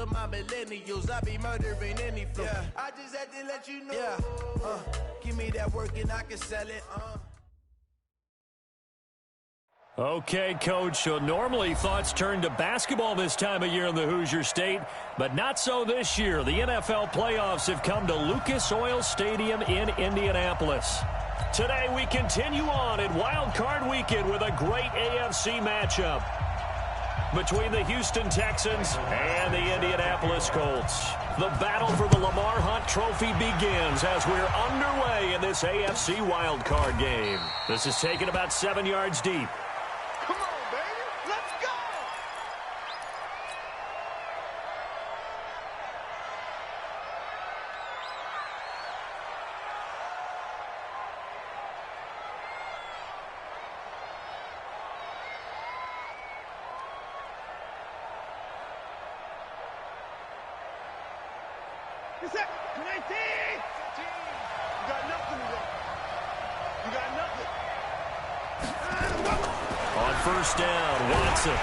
for my millennials. I be murdering any flow. Yeah. I just had to let you know. Yeah. Give me that work and I can sell it. Okay, Coach, so normally thoughts turn to basketball this time of year in the Hoosier State, but not so this year. The NFL playoffs have come to Lucas Oil Stadium in Indianapolis. Today we continue on in Wild Card Weekend with a great AFC matchup between the Houston Texans and the Indianapolis Colts. The battle for the Lamar Hunt Trophy begins as we're underway in this AFC Wild Card game. This is taken about 7 yards deep. Come on, baby. Let's go! It's it. 19! You got nothing today. You got nothing. On first down, Watson.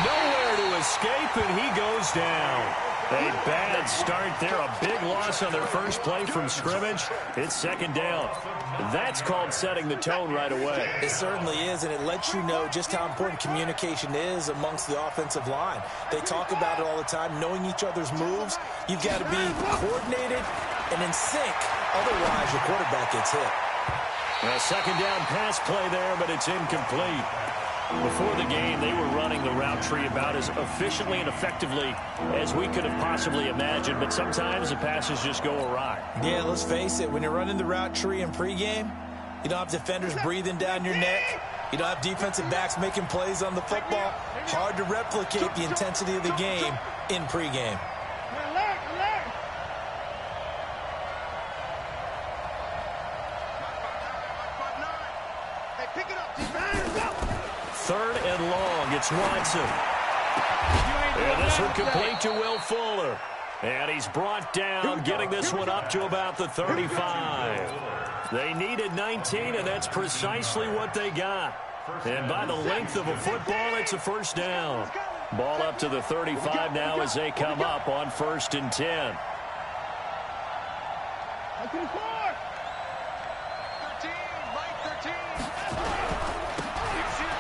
Nowhere to escape, and he goes down. A bad start there. A big loss on their first play from scrimmage. It's second down. That's called setting the tone right away. It certainly is, and it lets you know just how important communication is amongst the offensive line. They talk about it all the time, knowing each other's moves. You've got to be coordinated and in sync. Otherwise, your quarterback gets hit. A second down pass play there, but it's incomplete. Before the game, they were running the route tree about as efficiently and effectively as we could have possibly imagined, but sometimes the passes just go awry. Yeah, let's face it. When you're running the route tree in pregame, you don't have defenders breathing down your neck. You don't have defensive backs making plays on the football. Hard to replicate the intensity of the game in pregame. Third and long, it's Watson. And this one complete to Will Fuller. And he's brought down, getting this one up to about the 35. They needed 19, and that's precisely what they got. And by the length of a football, it's a first down. Ball up to the 35 now as they come up on 1st and 10.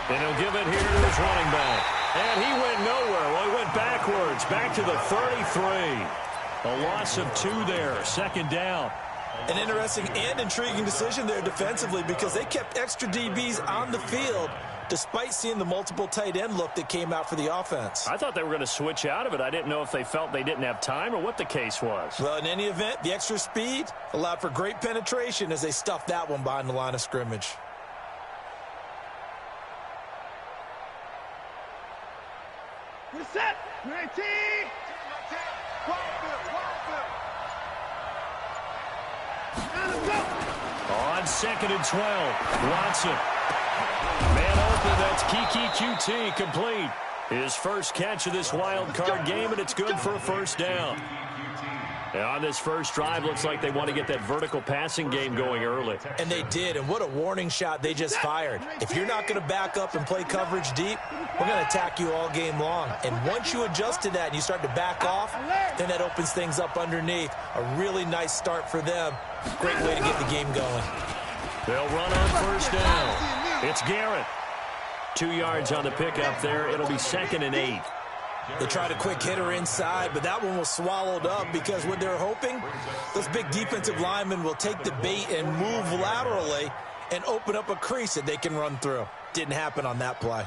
And he'll give it here to his running back. And he went nowhere. Well, he went backwards, back to the 33. A loss of 2 there, second down. An interesting and intriguing decision there defensively because they kept extra DBs on the field despite seeing the multiple tight end look that came out for the offense. I thought they were going to switch out of it. I didn't know if they felt they didn't have time or what the case was. Well, in any event, the extra speed allowed for great penetration as they stuffed that one behind the line of scrimmage. Set. 19. On 2nd and 12, Watson. Man open, that's Kiki QT complete. His first catch of this wild card game, and it's good for a first down. And on this first drive, looks like they want to get that vertical passing game going early. And they did, and what a warning shot they just fired. If you're not going to back up and play coverage deep, we're going to attack you all game long. And once you adjust to that and you start to back off, then that opens things up underneath. A really nice start for them. Great way to get the game going. They'll run on first down. It's Garrett. 2 yards on the pickup there. It'll be 2nd and 8. They tried a quick hitter inside, but that one was swallowed up because what they're hoping, those big defensive linemen will take the bait and move laterally and open up a crease that they can run through. Didn't happen on that play.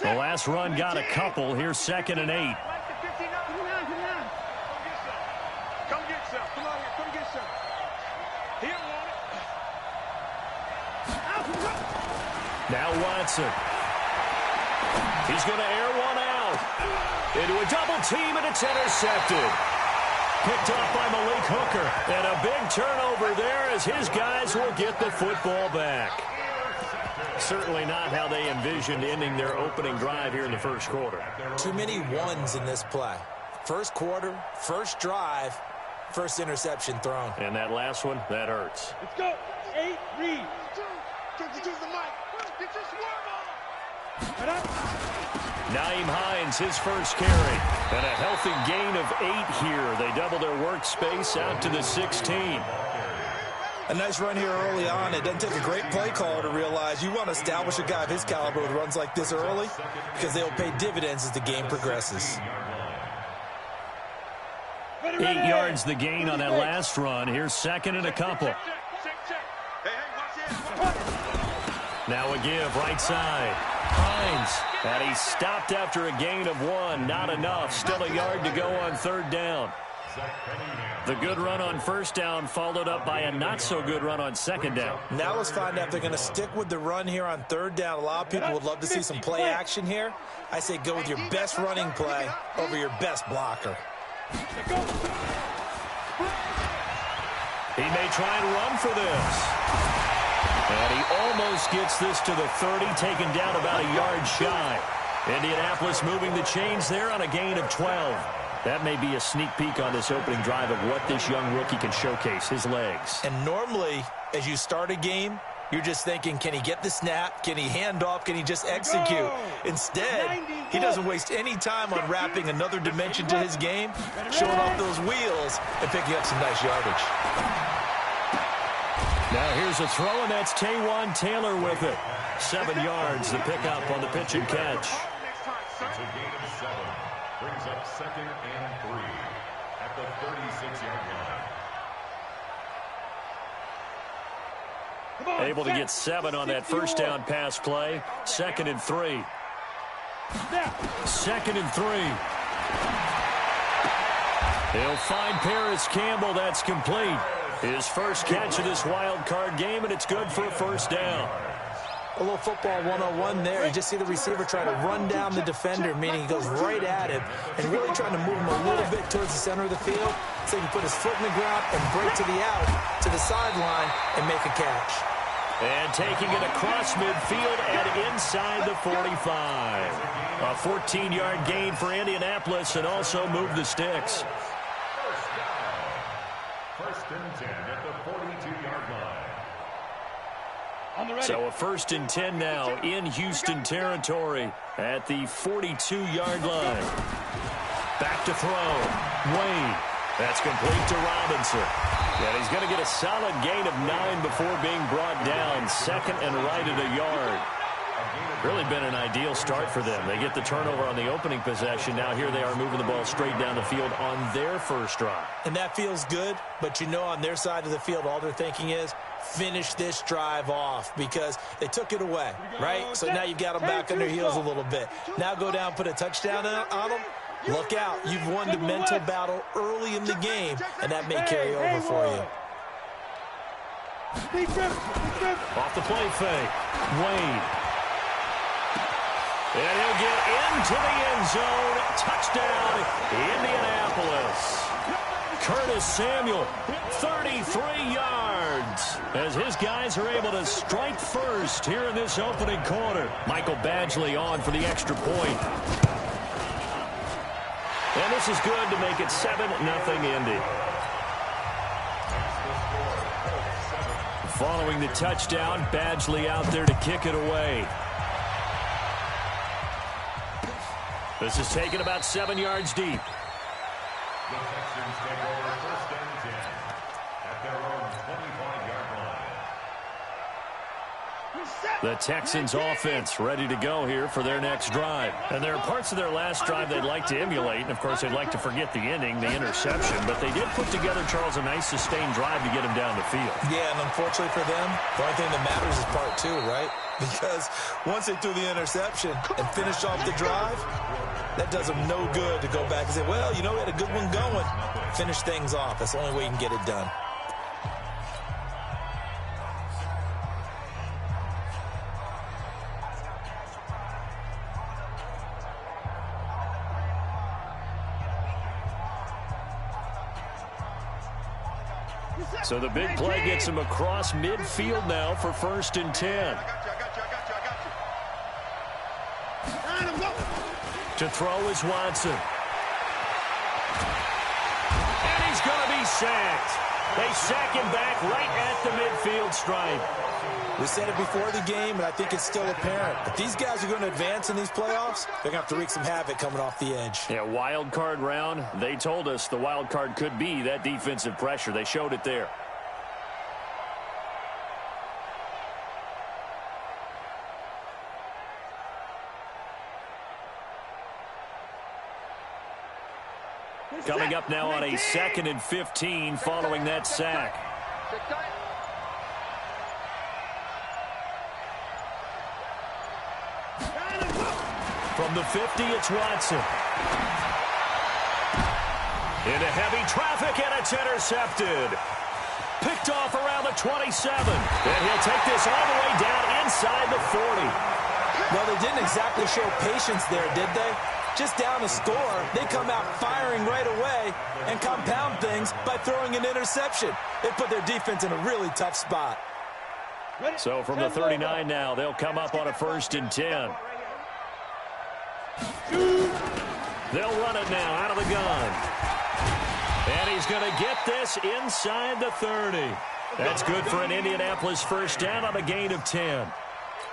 The last run got a couple. Here's 2nd and 8. Come get some. Come on here. Come get some. He don't want it. Now Watson. He's going to air one out. Into a double team, and it's intercepted. Picked off by Malik Hooker. And a big turnover there as his guys will get the football back. Certainly not how they envisioned ending their opening drive here in the first quarter. Too many ones in this play. First quarter, first drive, first interception thrown. And that last one, that hurts. Let's go. 8 reads. Get the mic. Get your swerve on. Right up. Naeem Hines, his first carry. And a healthy gain of 8 here. They double their workspace out to the 16. A nice run here early on. It doesn't take a great play caller to realize you want to establish a guy of his caliber with runs like this early because they'll pay dividends as the game progresses. 8 yards the gain on that last run. Here's second and a couple. Now a give, right side. Hines, and he stopped after a gain of 1. Not enough. Still a yard to go on third down. The good run on first down followed up by a not-so-good run on second down. Now let's find out if they're going to stick with the run here on third down. A lot of people would love to see some play action here. I say go with your best running play over your best blocker. He may try and run for this. And he almost gets this to the 30, taken down about a yard shy. Indianapolis moving the chains there on a gain of 12. That may be a sneak peek on this opening drive of what this young rookie can showcase, his legs. And normally, as you start a game, you're just thinking, can he get the snap? Can he hand off? Can he just execute? Instead, he doesn't waste any time on wrapping another dimension to his game, showing off those wheels, and picking up some nice yardage. Now here's a throw, and that's Taywan Taylor with it. 7 yards, the pickup on the pitch and catch. It's a gain of 7. Brings up 2nd and 3 at the 36-yard line. Able to get 7 on that first down pass play. 2nd and 3. 2nd and 3. He'll find Paris Campbell. That's complete. His first catch of this wild card game, and it's good for a first down. A little football 101 there. You just see the receiver trying to run down the defender, meaning he goes right at him and really trying to move him a little bit towards the center of the field so he can put his foot in the ground and break to the out, to the sideline, and make a catch. And taking it across midfield and inside the 45. A 14-yard gain for Indianapolis and also move the sticks. First and 10 at the 42-yard line. So a 1st and 10 now in Houston territory at the 42-yard line. Back to throw. Wade. That's complete to Robinson. And he's going to get a solid gain of 9 before being brought down. 2nd and right at a yard. Really been an ideal start for them. They get the turnover on the opening possession. Now here they are moving the ball straight down the field on their first drive. And that feels good, but you know on their side of the field all they're thinking is finish this drive off because they took it away, right? So now you've got them back on their heels a little bit. Now go down, put a touchdown on them. Look out. You've won the mental battle early in the game, and that may carry over for you. Off the play fake. Wade. And he'll get into the end zone. Touchdown, Indianapolis. Curtis Samuel, 33 yards. As his guys are able to strike first here in this opening quarter. Michael Badgley on for the extra point. And this is good to make it 7-0 Indy. Following the touchdown, Badgley out there to kick it away. This is taken about 7 yards deep. The Texans take over 1st and 10 at their own 25-yard line. The Texans offense ready to go here for their next drive. And there are parts of their last drive they'd like to emulate. And, of course, they'd like to forget the inning, the interception. But they did put together, Charles, a nice sustained drive to get him down the field. Yeah, and unfortunately for them, the only thing that matters is part 2, right? Because once they threw the interception and finished off the drive, that does them no good to go back and say, well, you know, we had a good one going. Finish things off. That's the only way you can get it done. So the big play gets him across midfield now for 1st and 10. To throw is Watson. And he's going to be he's sacked. They sack him back right at the midfield stripe. We said it before the game, and I think it's still apparent. If these guys are going to advance in these playoffs, they're going to have to wreak some havoc coming off the edge. Yeah, wild card round. They told us the wild card could be that defensive pressure. They showed it there. Coming up now on a 2nd and 15 following that sack. From the 50, it's Watson. Into heavy traffic, and it's intercepted. Picked off around the 27. And he'll take this all the way down inside the 40. Well, they didn't exactly show patience there, did they? Just down a score, they come out firing right away and compound things by throwing an interception. They put their defense in a really tough spot. So from the 39 now, they'll come up on a 1st and 10. They'll run it now out of the gun. And he's going to get this inside the 30. That's good for an Indianapolis first down on a gain of 10.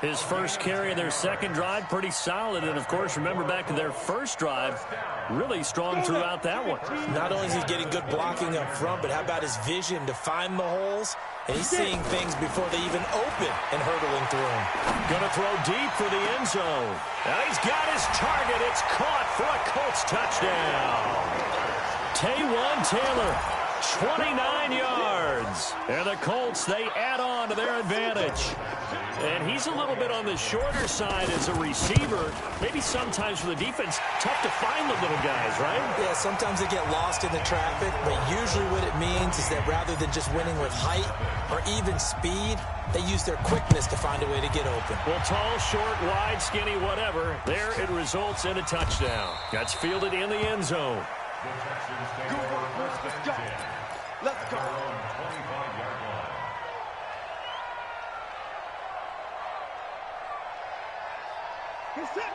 His first carry in their second drive, pretty solid. And, of course, remember back to their first drive, really strong throughout that one. Not only is he getting good blocking up front, but how about his vision to find the holes? And he's seeing things before they even open and hurdling through them. Going to throw deep for the end zone. Now he's got his target. It's caught for a Colts touchdown. Taywan Taylor, 29 yards. And the Colts, they add on to their advantage. And he's a little bit on the shorter side as a receiver. Maybe sometimes for the defense, tough to find the little guys, right? Yeah, sometimes they get lost in the traffic, but usually what it means is that rather than just winning with height or even speed, they use their quickness to find a way to get open. Well, tall, short, wide, skinny, whatever, there it results in a touchdown. That's fielded in the end zone. Let's go.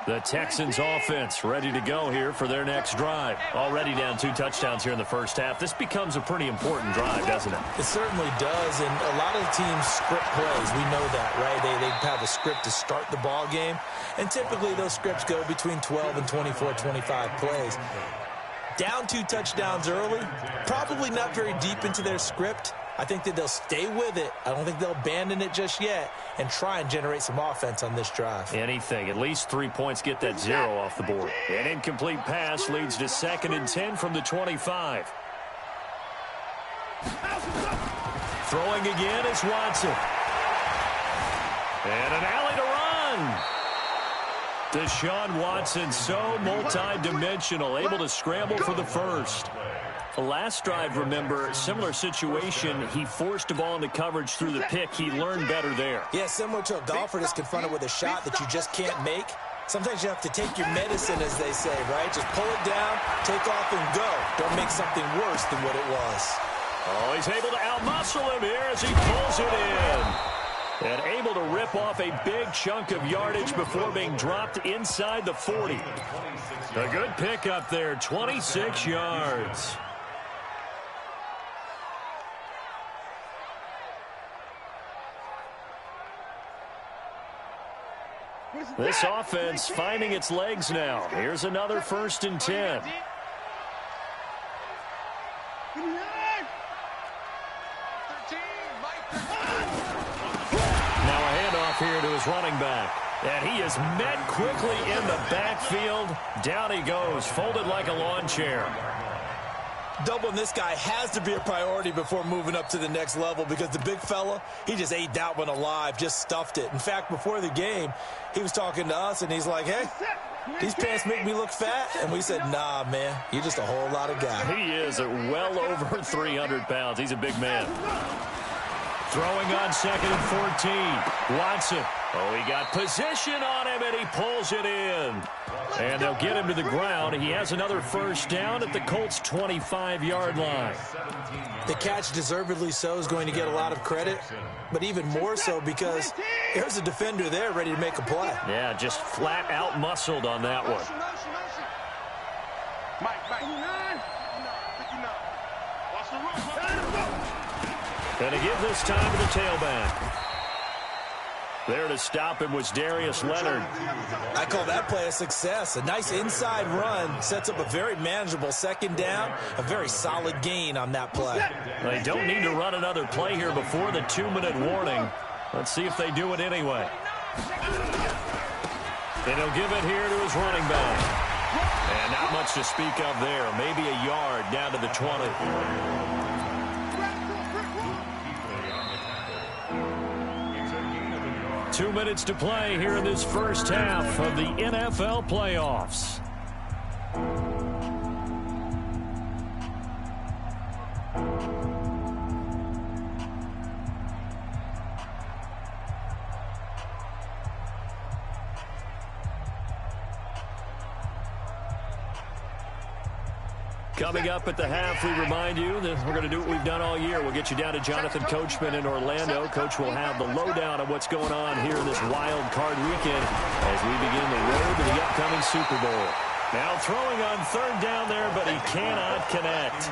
The Texans offense ready to go here for their next drive. Already down 2 touchdowns here in the first half. This becomes a pretty important drive, doesn't it? It certainly does, and a lot of the teams script plays. We know that, right? They have a script to start the ball game, and typically those scripts go between 12 and 24, 25 plays. Down 2 touchdowns early, probably not very deep into their script. I think that they'll stay with it. I don't think they'll abandon it just yet and try and generate some offense on this drive. Anything. At least 3 points get that 0 off the board. An incomplete pass leads to 2nd and 10 from the 25. Throwing again is Watson. And an alley to run. Deshaun Watson, so multi-dimensional, able to scramble for the first. The last drive, remember, similar situation. He forced the ball into coverage through the pick. He learned better there. Yeah, similar to a golfer that's confronted with a shot that you just can't make. Sometimes you have to take your medicine, as they say, right? Just pull it down, take off, and go. Don't make something worse than what it was. Oh, he's able to outmuscle him here as he pulls it in. And able to rip off a big chunk of yardage before being dropped inside the 40. A good pickup there, 26 yards. This offense finding its legs now. Here's another 1st and 10. Now a handoff here to his running back. And he is met quickly in the backfield. Down he goes, folded like a lawn chair. Doubling this guy has to be a priority before moving up to the next level because the big fella, he just ate that one alive, just stuffed it. In fact, before the game, he was talking to us, and he's like, hey, these pants make me look fat. And we said, nah, man, you're just a whole lot of guy. He is at well over 300 pounds. He's a big man. Throwing on 2nd and 14. Watson. Oh, he got position on him, and he pulls it in. And they'll get him to the ground. He has another first down at the Colts' 25-yard line. The catch, deservedly so, is going to get a lot of credit, but even more so because there's a defender there ready to make a play. Yeah, just flat out muscled on that one. Mike. 59. 59. Watch And to give this time to the tailback. There to stop him was Darius Leonard. I call that play a success. A nice inside run sets up a very manageable second down. A very solid gain on that play. They don't need to run another play here before the 2-minute warning. Let's see if they do it anyway. And he'll give it here to his running back. And not much to speak of there. Maybe a yard down to the 20. 2 minutes to play here in this first half of the NFL playoffs. Coming up at the half, we remind you that we're going to do what we've done all year. We'll get you down to Jonathan Coachman in Orlando. Coach will have the lowdown of what's going on here in this wild card weekend as we begin the road to the upcoming Super Bowl. Now throwing on third down there, but he cannot connect.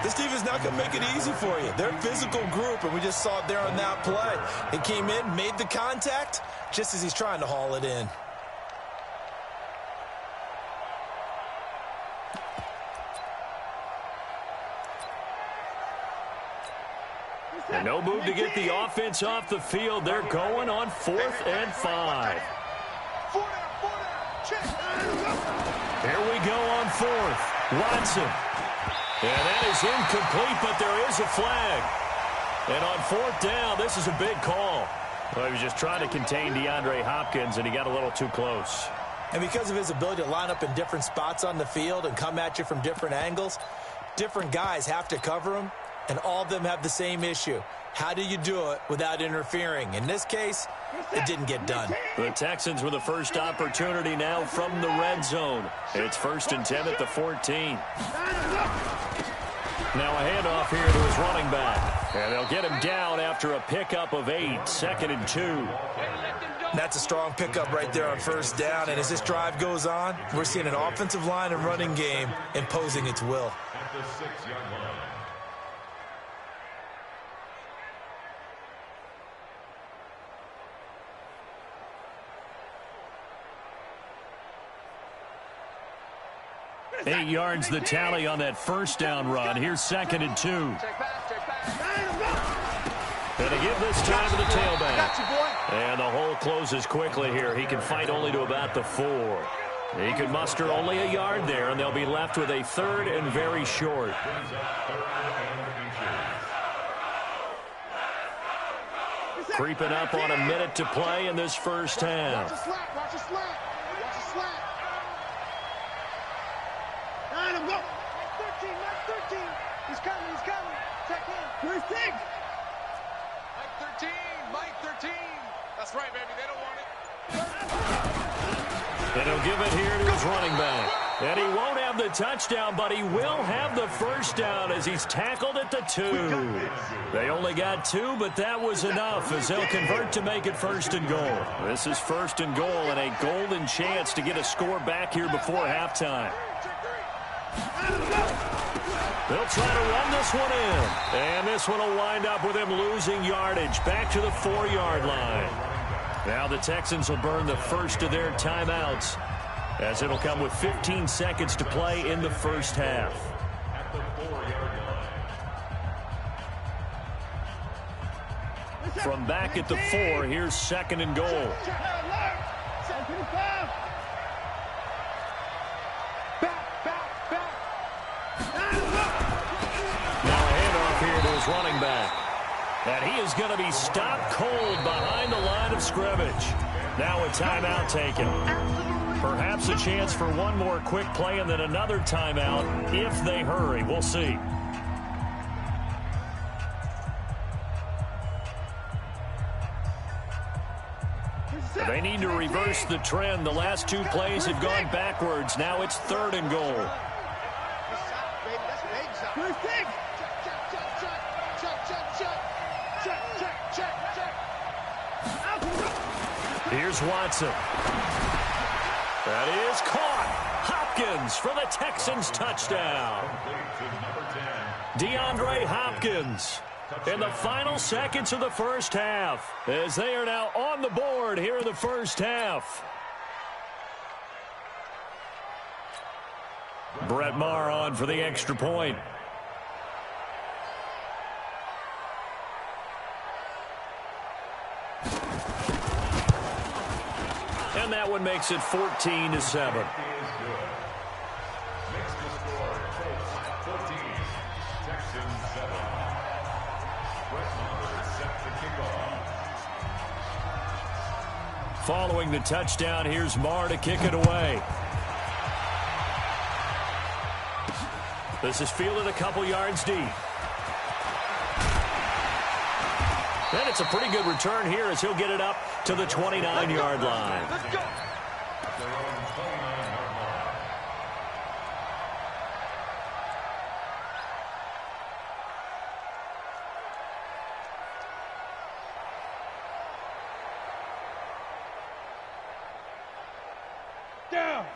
This team is not going to make it easy for you. They're a physical group, and we just saw it there on that play. He came in, made the contact, just as he's trying to haul it in. And no move to get the offense off the field. They're going on 4th and 5. Here we go on 4th. Watson. And that is incomplete, but there is a flag. And on 4th down, this is a big call. Well, he was just trying to contain DeAndre Hopkins, and he got a little too close. And because of his ability to line up in different spots on the field and come at you from different angles, different guys have to cover him. And all of them have the same issue. How do you do it without interfering? In this case, it didn't get done. The Texans with the first opportunity now from the red zone. It's 1st and 10 at the 14. Now a handoff here to his running back. And they'll get him down after a pickup of 8. 2nd and 2. That's a strong pickup right there on 1st down. And as this drive goes on, we're seeing an offensive line and running game imposing its will. At the 6-yard line. Eight yards the tally on that 1st down run. Here's 2nd and 2. And to give this time to the tailback. And the hole closes quickly here. He can fight only to about the 4. He could muster only a yard there, and they'll be left with a 3rd and very short. Creeping up on a minute to play in this first half. Watch a slap. Line him, go. Mike 13. He's coming. Check in. Where's Tig? Mike 13. That's right, baby. They don't want it. And he'll give it here to his running back. And he won't have the touchdown, but he will have the 1st down as he's tackled at the 2. They only got 2, but that was enough as they'll convert to make it 1st and goal. This is 1st and goal and a golden chance to get a score back here before halftime. They'll try to run this one in. And this one will wind up with him losing yardage back to the 4-yard line. Now the Texans will burn the first of their timeouts as it'll come with 15 seconds to play in the first half. At the 4-yard line. From back at the 4, here's 2nd and goal. Running back. And he is going to be stopped cold behind the line of scrimmage. Now a timeout taken. Perhaps a chance for one more quick play and then another timeout if they hurry. We'll see. They need to reverse the trend. The last 2 plays have gone backwards. Now it's 3rd and goal. Here's Watson. That is caught. Hopkins for the Texans touchdown. Complete to number 10, DeAndre Hopkins in the final seconds of the first half, as they are now on the board here in the first half. Brett Maher on for the extra point. And that one makes it 14-7. Following the touchdown, here's Maher to kick it away. This is fielded a couple yards deep. And it's a pretty good return here as he'll get it up to the 29-yard line. Let's go.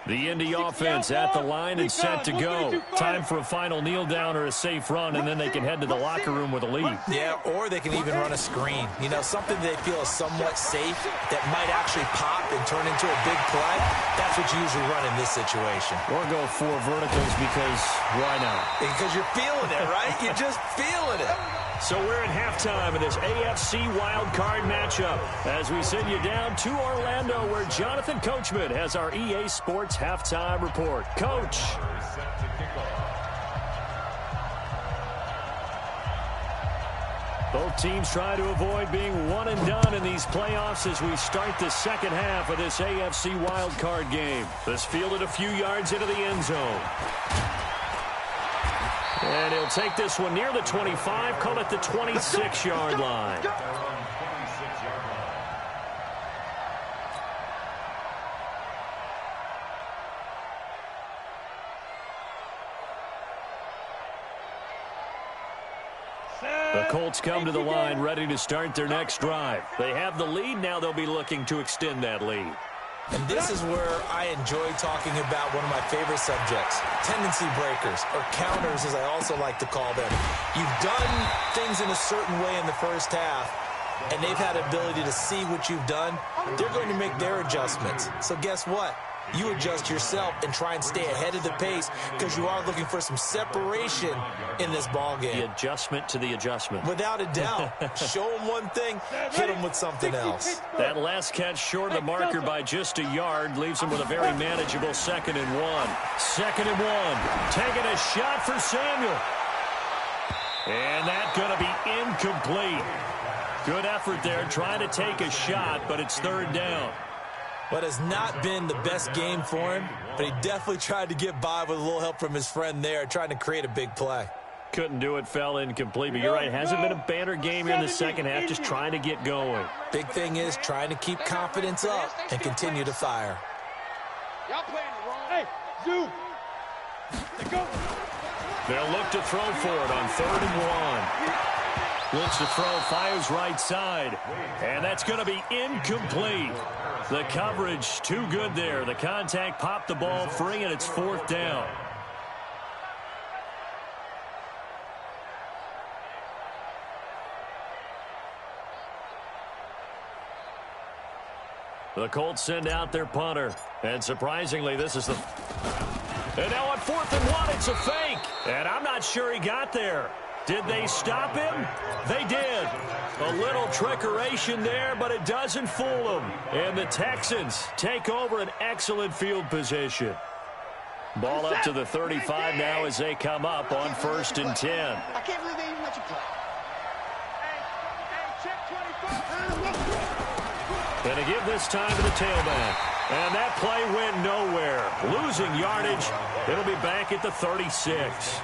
The Indy offense at the line and set to go. Time for a final kneel down or a safe run, and then they can head to the locker room with a lead. Yeah, or they can even run a screen. You know, something they feel is somewhat safe that might actually pop and turn into a big play. That's what you usually run in this situation. Or go 4 verticals because why not? Because you're feeling it, right? You're just feeling it. So we're at halftime in this AFC wildcard matchup as we send you down to Orlando where Jonathan Coachman has our EA Sports halftime report. Coach. Both teams try to avoid being one and done in these playoffs as we start the second half of this AFC wildcard game. This fielded a few yards into the end zone. And he'll take this one near the 25, call it the 26-yard line. The Colts come to the line ready to start their next drive. They have the lead. Now they'll be looking to extend that lead. And this is where I enjoy talking about one of my favorite subjects, tendency breakers, or counters as I also like to call them. You've done things in a certain way in the first half, and they've had the ability to see what you've done. They're going to make their adjustments. So guess what? You adjust yourself and try and stay ahead of the pace because you are looking for some separation in this ball game. The adjustment to the adjustment. Without a doubt. Show them one thing, hit them with something else. That last catch short of the marker by just a yard leaves him with a very manageable 2nd and 1. 2nd and 1. Taking a shot for Samuel. And that's going to be incomplete. Good effort there trying to take a shot, but it's 3rd down. But has not been the best game for him, but he definitely tried to get by with a little help from his friend there, trying to create a big play. Couldn't do it, fell incomplete, but you're right, it hasn't been a banner game here in the second half, just trying to get going. Big thing is trying to keep confidence up and continue to fire. Y'all playing the wrong. Hey, Zoo. Let's go. They'll look to throw for it on 3rd and 1. Looks to throw, fires right side, and that's going to be incomplete. The coverage too good there. The contact popped the ball free, and it's 4th down. The Colts send out their punter, and surprisingly, this is the... And now on 4th and 1, it's a fake, and I'm not sure he got there. Did they stop him? They did. A little trickeration there, but it doesn't fool them. And the Texans take over an excellent field position. Ball up to the 35 now as they come up on 1st and 10. I can't believe they even let you play. Hey, check 24. And to give this time to the tailback. And that play went nowhere. Losing yardage. It'll be back at the 36.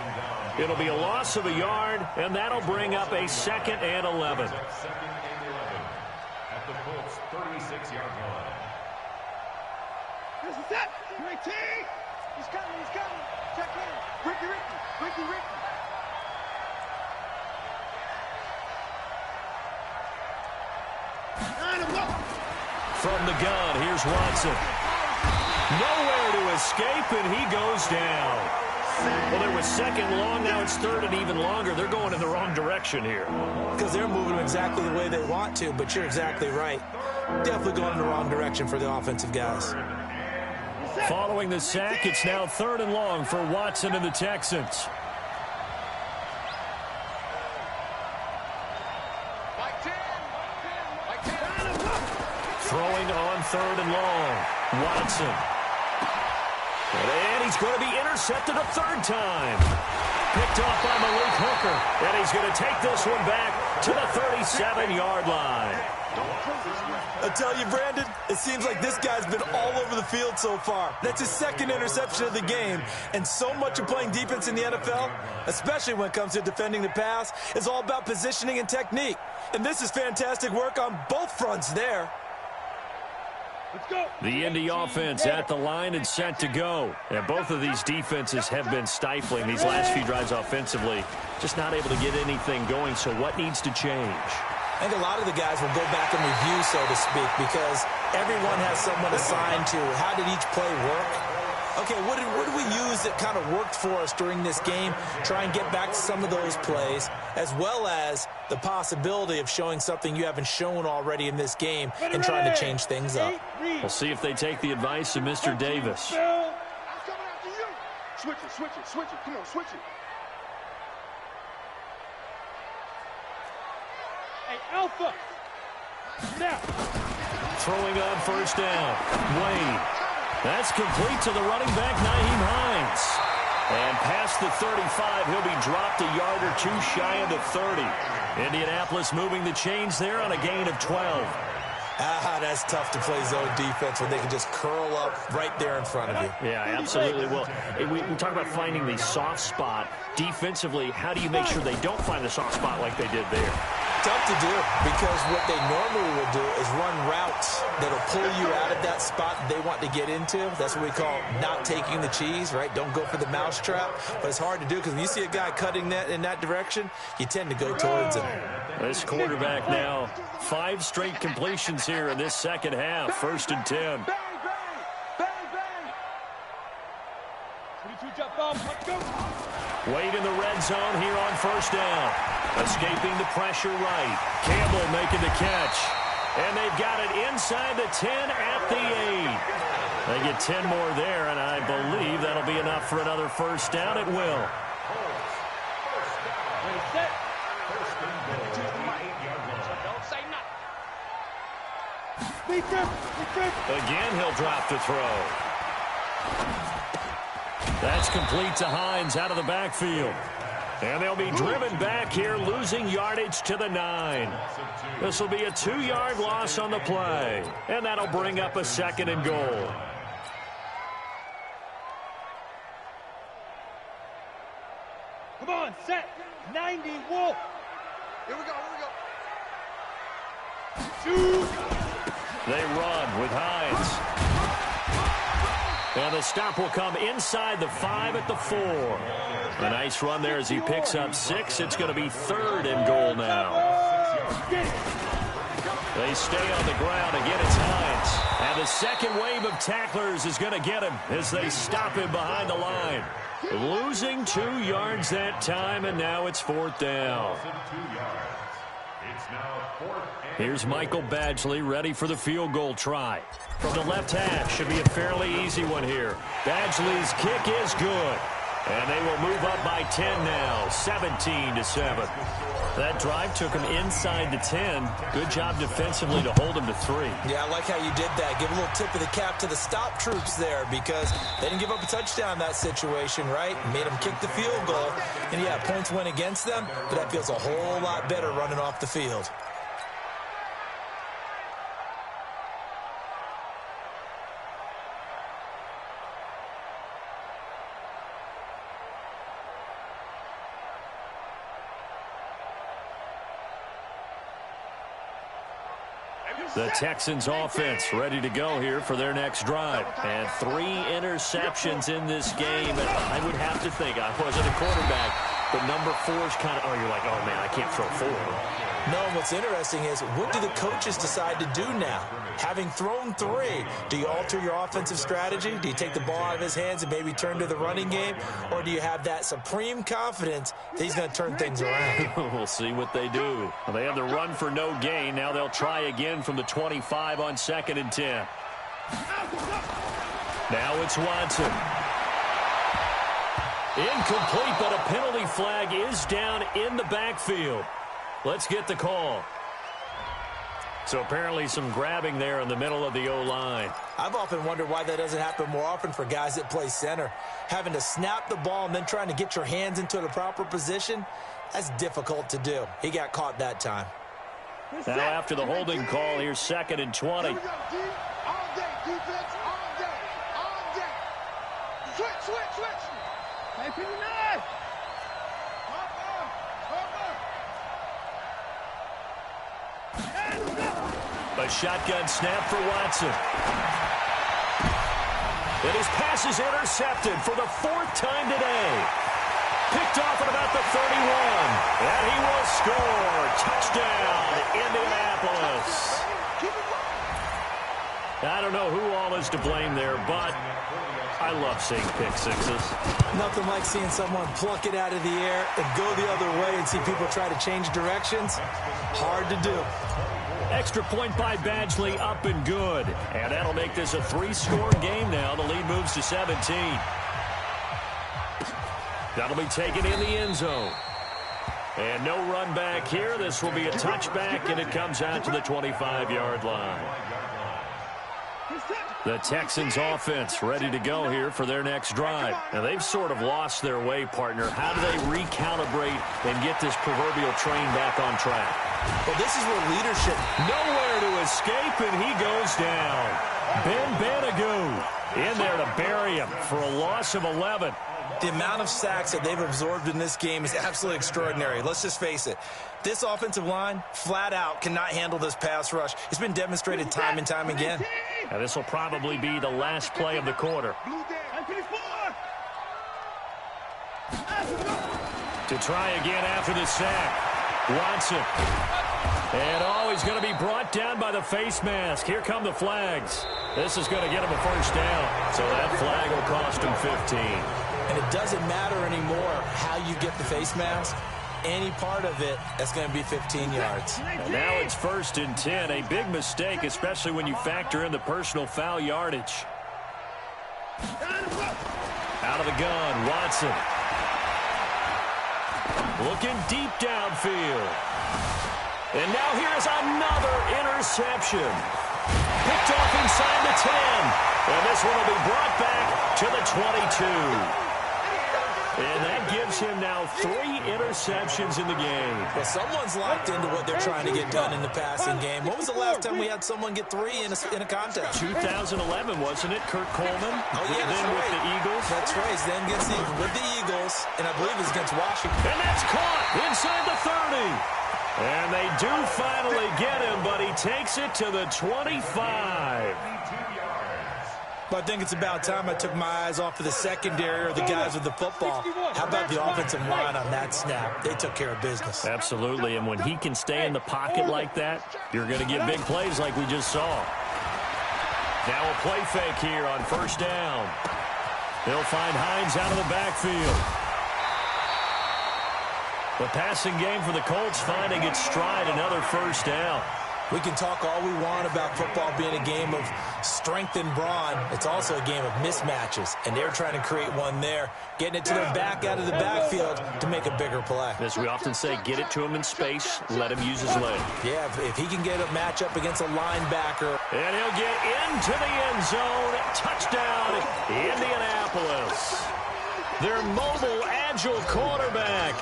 It'll be a loss of a yard, and that'll bring up a 2nd and 11. 2nd and 11 at the Colts' 36-yard line. This is it. Ricky. He's coming. He's coming. Check in. Ricky. From the gun, here's Watson. Nowhere to escape, and he goes down. Well, there was second long. Now it's third and even longer. They're going in the wrong direction here. Because they're moving exactly the way they want to, but you're exactly right. Definitely going in the wrong direction for the offensive guys. Following the sack, it's now third and long for Watson and the Texans. Throwing on third and long. Watson. And he's going to be intercepted a third time. Picked off by Malik Hooker. And he's going to take this one back to the 37-yard line. I tell you, Brandon, it seems like this guy's been all over the field so far. That's his second interception of the game. And so much of playing defense in the NFL, especially when it comes to defending the pass, is all about positioning and technique. And this is fantastic work on both fronts there. The Indy offense at the line and set to go. And both of these defenses have been stifling these last few drives offensively. Just not able to get anything going. So what needs to change? I think a lot of the guys will go back and review, so to speak, because everyone has someone assigned to how did each play work. Okay, what did we use that kind of worked for us during this game? Try and get back to some of those plays, as well as the possibility of showing something you haven't shown already in this game and trying to change things up. We'll see if they take the advice of Mr. Davis. Switch it. Come on, switch it. Hey, Alpha. Now. Throwing on first down. Wade. That's complete to the running back, Nyheim Hines. And past the 35, he'll be dropped a yard or two shy of the 30. Indianapolis moving the chains there on a gain of 12. That's tough to play zone defense when they can just curl up right there in front of you. Yeah, absolutely. Well, we talk about finding the soft spot. Defensively, how do you make sure they don't find the soft spot like they did there? Tough to do, because what they normally will do is run routes that'll pull you out of that spot they want to get into. That's what we call not taking the cheese, right? Don't go for the mousetrap. But it's hard to do because when you see a guy cutting that in that direction, you tend to go towards him. This quarterback now, 5 straight completions here in this second half. 1st and 10. Bang, bang, bang, bang. 22 jump off. Let's go. Wade in the red zone here on first down. Escaping the pressure right. Campbell making the catch. And they've got it inside the 10 at the 8. They get 10 more there, and I believe that'll be enough for another first down. It will. Again, he'll drop to throw. That's complete to Hines out of the backfield. And they'll be driven back here, losing yardage to the 9. This will be a 2-yard loss on the play. And that'll bring up a 2nd and goal. Come on, set. 90, Wolf. Here we go. They run with Hines. And the stop will come inside the 5 at the 4. A nice run there as he picks up 6. It's going to be 3rd and goal now. They stay on the ground. Again, it's Hines. And the second wave of tacklers is going to get him as they stop him behind the line. Losing 2 yards that time, and now it's 4th down. Here's Michael Badgley ready for the field goal try. From the left hash, should be a fairly easy one here. Badgley's kick is good. And they will move up by 10 now, 17-7. That drive took him inside the 10. Good job defensively to hold him to 3. Yeah, I like how you did that. Give a little tip of the cap to the stop troops there, because they didn't give up a touchdown in that situation, right? Made them kick the field goal. And, yeah, points went against them, but that feels a whole lot better running off the field. The Texans offense ready to go here for their next drive. And 3 interceptions in this game. And I would have to think, I wasn't a quarterback, but number 4's kind of, oh, you're like, oh, man, I can't throw 4. No, what's interesting is, what do the coaches decide to do now? Having thrown 3, do you alter your offensive strategy? Do you take the ball out of his hands and maybe turn to the running game? Or do you have that supreme confidence that he's going to turn things around? We'll see what they do. Well, they have the run for no gain. Now they'll try again from the 25 on 2nd and 10. Now it's Watson. Incomplete, but a penalty flag is down in the backfield. Let's get the call. So apparently some grabbing there in the middle of the O-line. I've often wondered why that doesn't happen more often for guys that play center. Having to snap the ball and then trying to get your hands into the proper position, that's difficult to do. He got caught that time. Now after the holding call, here's 2nd and 20. Here we go, D. All day, defense, all day, all day. Switch. Hey, pretty nice. A shotgun snap for Watson. And his pass is intercepted for the 4th time today. Picked off at about the 31. And he will score. Touchdown, Indianapolis. I don't know who all is to blame there, but I love seeing pick sixes. Nothing like seeing someone pluck it out of the air and go the other way and see people try to change directions. Hard to do. Extra point by Badgley, up and good. And that'll make this a 3-score game now. The lead moves to 17. That'll be taken in the end zone. And no run back here. This will be a touchback, and it comes out to the 25-yard line. The Texans offense ready to go here for their next drive. Now, they've sort of lost their way, partner. How do they recalibrate and get this proverbial train back on track? Well, this is where leadership... Nowhere to escape, and he goes down. Ben Banagoo in there to bury him for a loss of 11. The amount of sacks that they've absorbed in this game is absolutely extraordinary. Let's just face it. This offensive line, flat out, cannot handle this pass rush. It's been demonstrated time and time again. Now, this will probably be the last play of the quarter. To try again after the sack. Watson. And, he's going to be brought down by the face mask. Here come the flags. This is going to get him a first down. So that flag will cost him 15. And it doesn't matter anymore how you get the face mask. Any part of it, that's going to be 15 yards. And now it's 1st and 10. A big mistake, especially when you factor in the personal foul yardage. Out of the gun, Watson. Looking deep downfield. And now here's another interception. Picked off inside the 10. And this one will be brought back to the 22. And that gives him now 3 interceptions in the game. Well, someone's locked into what they're trying to get done in the passing game. When was the last time we had someone get 3 in a contest? 2011, wasn't it? Kurt Coleman? Oh, yeah, then right. with the Eagles? That's right. Then with the Eagles, and I believe it was against Washington. And that's caught inside the 30. And they do finally get him, but he takes it to the 25. But I think it's about time I took my eyes off of the secondary or the guys with the football. How about the offensive line on that snap? They took care of business. Absolutely, and when he can stay in the pocket like that, you're going to get big plays like we just saw. Now a play fake here on 1st down. They'll find Hines out of the backfield. The passing game for the Colts finding its stride, another 1st down. We can talk all we want about football being a game of strength and brawn. It's also a game of mismatches, and they're trying to create one there, getting it to their back out of the backfield to make a bigger play. As we often say, get it to him in space, let him use his leg. Yeah, if he can get a matchup against a linebacker. And he'll get into the end zone. Touchdown, Indianapolis. Their mobile, agile quarterback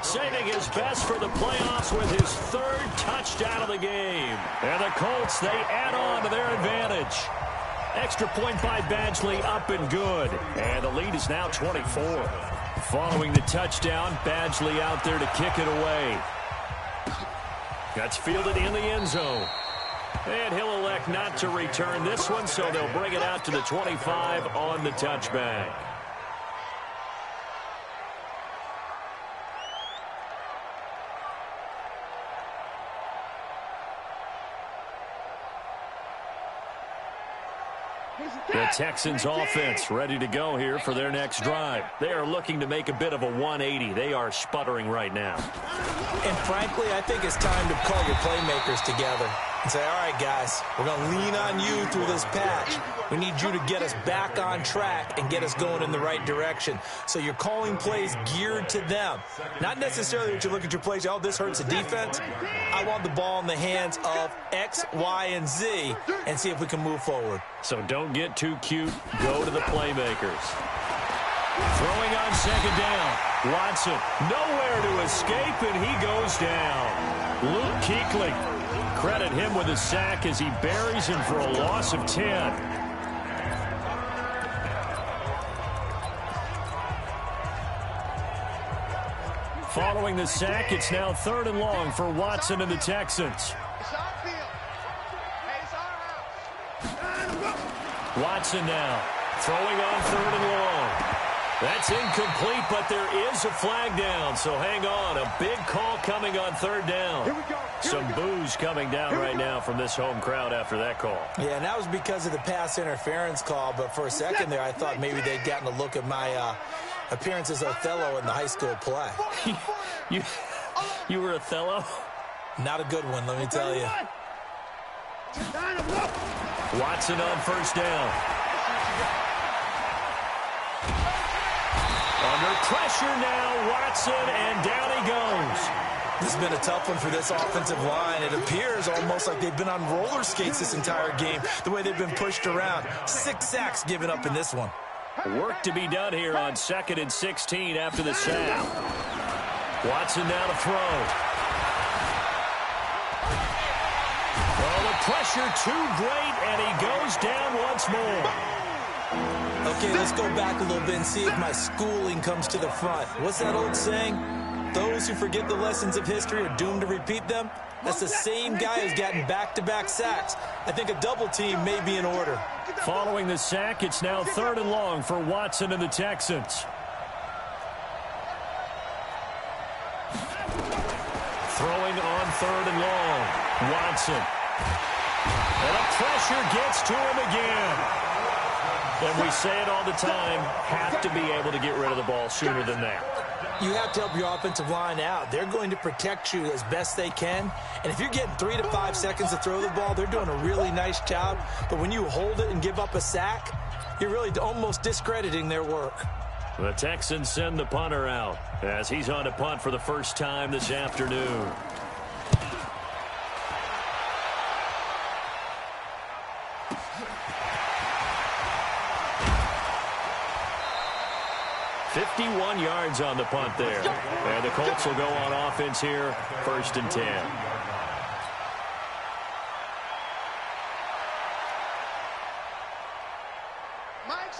saving his best for the playoffs with his 3rd touchdown of the game. And the Colts, they add on to their advantage. Extra point by Badgley, up and good. And the lead is now 24. Following the touchdown, Badgley out there to kick it away. That's fielded in the end zone. And he'll elect not to return this one, so they'll bring it out to the 25 on the touchback. The Texans offense ready to go here for their next drive. They are looking to make a bit of a 180. They are sputtering right now. And frankly, I think it's time to call your playmakers together and say, all right, guys, we're going to lean on you through this patch. We need you to get us back on track and get us going in the right direction. So you're calling plays geared to them. Not necessarily that you look at your plays, oh, this hurts the defense. I want the ball in the hands of X, Y, and Z and see if we can move forward. So don't get too cute. Go to the playmakers. Throwing on second down. Watson nowhere to escape, and he goes down. Luke Kuechly. Credit him with a sack as he buries him for a loss of 10. Following the sack, it's now 3rd and long for Watson and the Texans. Watson now throwing on 3rd and long. That's incomplete, but there is a flag down, so hang on. A big call coming on 3rd down. Some boos coming down right now from this home crowd after that call. Yeah, and that was because of the pass interference call, but for a second there, I thought maybe they'd gotten a look at my appearance as Othello in the high school play. You were Othello? Not a good one, let me tell you. Watson on 1st down. Under pressure now, Watson, and down he goes. This has been a tough one for this offensive line. It appears almost like they've been on roller skates this entire game, the way they've been pushed around. 6 sacks given up in this one. Work to be done here on 2nd and 16 after the sack. Watson now to throw. Well, the pressure too great, and he goes down once more. Okay, let's go back a little bit and see if my schooling comes to the front. What's that old saying? Those who forget the lessons of history are doomed to repeat them. That's the same guy who's gotten back-to-back sacks. I think a double team may be in order. Following the sack, it's now 3rd and long for Watson and the Texans. Throwing on 3rd and long. Watson. And the pressure gets to him again. And we say it all the time, have to be able to get rid of the ball sooner than that. You have to help your offensive line out. They're going to protect you as best they can. And if you're getting 3 to 5 seconds to throw the ball, they're doing a really nice job. But when you hold it and give up a sack, you're really almost discrediting their work. The Texans send the punter out as he's on to punt for the first time this afternoon. .51 yards on the punt there. And the Colts will go on offense here, 1st and 10.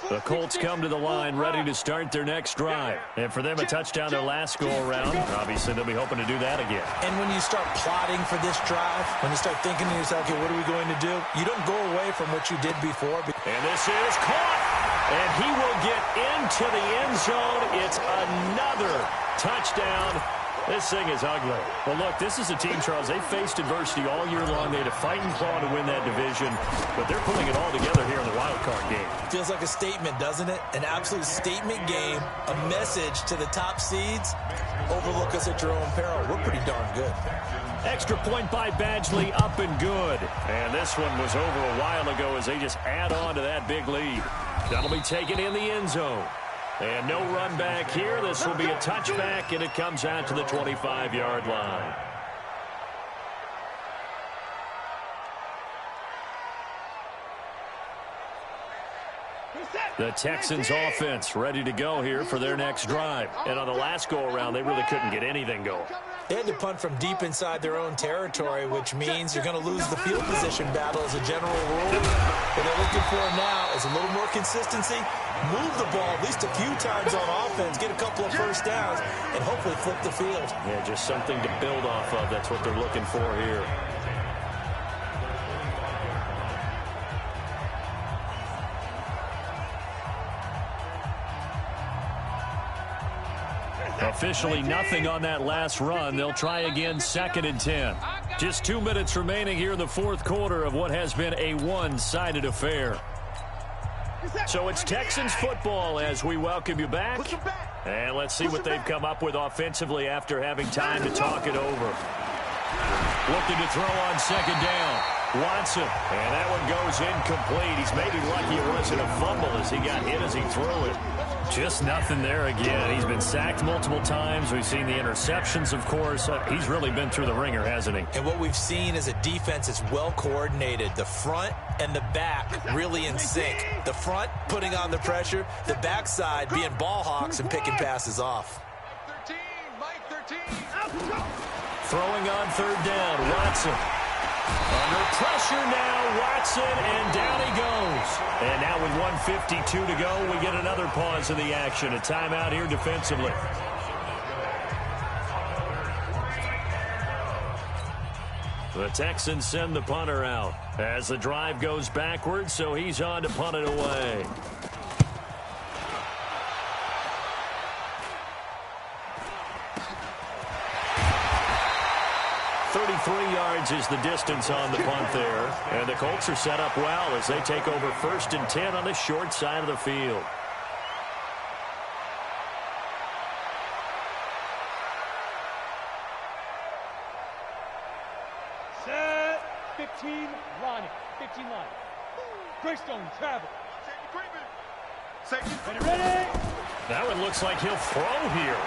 The Colts come to the line ready to start their next drive. And for them, a touchdown their last go-around. Obviously, they'll be hoping to do that again. And when you start plotting for this drive, when you start thinking to yourself, okay, what are we going to do? You don't go away from what you did before. And this is caught. And he will get into the end zone. It's another touchdown. This thing is ugly. Well, look, this is a team, Charles. They faced adversity all year long. They had to fight and claw to win that division. But they're putting it all together here in the wild card game. Feels like a statement, doesn't it? An absolute statement game. A message to the top seeds. Overlook us at your own peril. We're pretty darn good. Extra point by Badgley, up and good. And this one was over a while ago as they just add on to that big lead. That'll be taken in the end zone. And no run back here. This will be a touchback, and it comes out to the 25-yard line. The Texans offense ready to go here for their next drive. And on the last go-around, they really couldn't get anything going. They had to punt from deep inside their own territory, which means you're going to lose the field position battle as a general rule. What they're looking for now is a little more consistency, move the ball at least a few times on offense, get a couple of first downs, and hopefully flip the field. Yeah, just something to build off of. That's what they're looking for here. Officially nothing on that last run. They'll try again, 2nd and 10. Just 2 minutes remaining here in the fourth quarter of what has been a one-sided affair. So it's Texans football as we welcome you back. And let's see what they've come up with offensively after having time to talk it over. Looking to throw on second down. Watson, and that one goes incomplete. He's maybe lucky it wasn't a fumble as he got hit as he threw it. Just nothing there again. He's been sacked multiple times. We've seen the interceptions, of course. He's really been through the ringer, hasn't he? And what we've seen is a defense that's well coordinated. The front and the back really in sync. The front putting on the pressure, the backside being ball hawks and picking passes off. Mike 13. Throwing on third down, Watson. Under pressure now, Watson, and down he goes. And now with 1:52 to go, we get another pause in the action. A timeout here defensively. The Texans send the punter out as the drive goes backwards, so he's on to punt it away. 33 yards is the distance on the punt there. And the Colts are set up well as they take over 1st and 10 on the short side of the field. Set. 15, Ronnie. 15 line. Greystone, travel. Ready. That one looks like he'll throw here.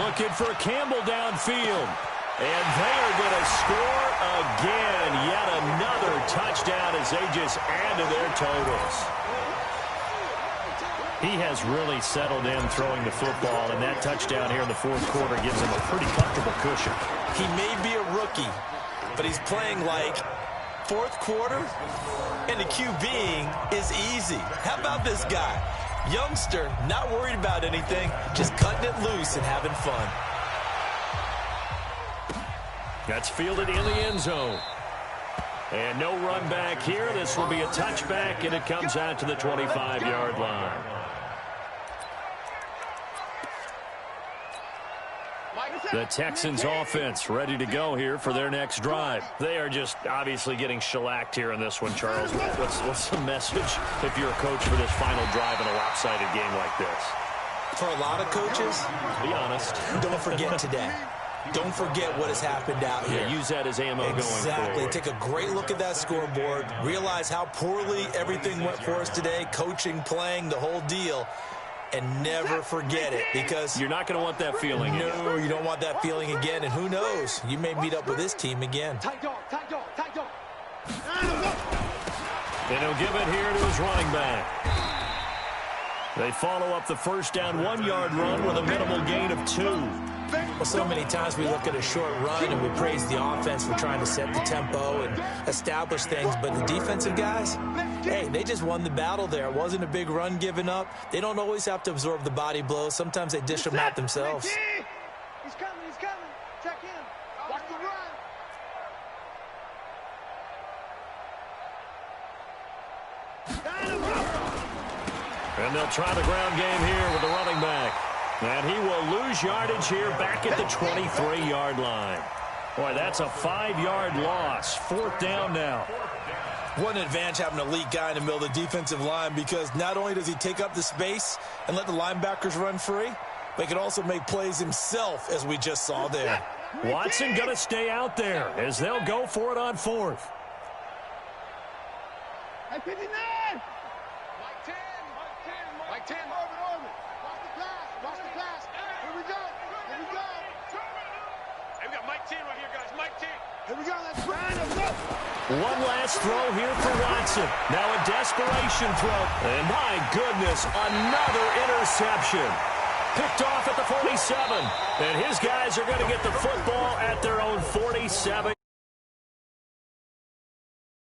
Looking for Campbell downfield. And they are going to score again. Yet another touchdown as they just add to their totals. He has really settled in throwing the football, and that touchdown here in the fourth quarter gives him a pretty comfortable cushion. He may be a rookie, but he's playing like fourth quarter, and the QBing is easy. How about this guy? Youngster, not worried about anything, just cutting it loose and having fun. That's fielded in the end zone. And no run back here. This will be a touchback, and it comes out to the 25-yard line. The Texans offense ready to go here for their next drive. They are just obviously getting shellacked here in this one, Charles. What's the message if you're a coach for this final drive in a lopsided game like this? For a lot of coaches, be honest, don't forget today. Don't forget what has happened out here. Yeah, use that as ammo going forward. Exactly. Take a great look at that scoreboard. Realize how poorly everything went for us today. Coaching, playing, the whole deal. And never forget it, because you're not going to want that feeling again. No, you don't want that feeling again. And who knows? You may meet up with this team again. Tight dog, tight dog, tight dog. And he'll give it here to his running back. They follow up the first down 1-yard run with a minimal gain of 2. Well, so many times we look at a short run and we praise the offense for trying to set the tempo and establish things. But the defensive guys, hey, they just won the battle there. It wasn't a big run given up. They don't always have to absorb the body blows. Sometimes they dish them out themselves. He's coming, he's coming. Check in. Watch the run. And they'll try the ground game here with the running back. And he will lose yardage here back at the 23-yard line. Boy, that's a 5-yard loss. 4th down now. What an advantage having an elite guy in the middle of the defensive line, because not only does he take up the space and let the linebackers run free, but he can also make plays himself, as we just saw there. Watson going to stay out there as they'll go for it on 4th. Hey, 59! Mike 10! Mike 10! Orbit! Watch the pass! Watch the pass! Here we go! Here we go! Hey, we got Mike 10 right here, guys. Mike 10! Here we go! Let's run! Let's go! One last throw here for Watson. Now a desperation throw. And my goodness, another interception. Picked off at the 47. And his guys are going to get the football at their own 47.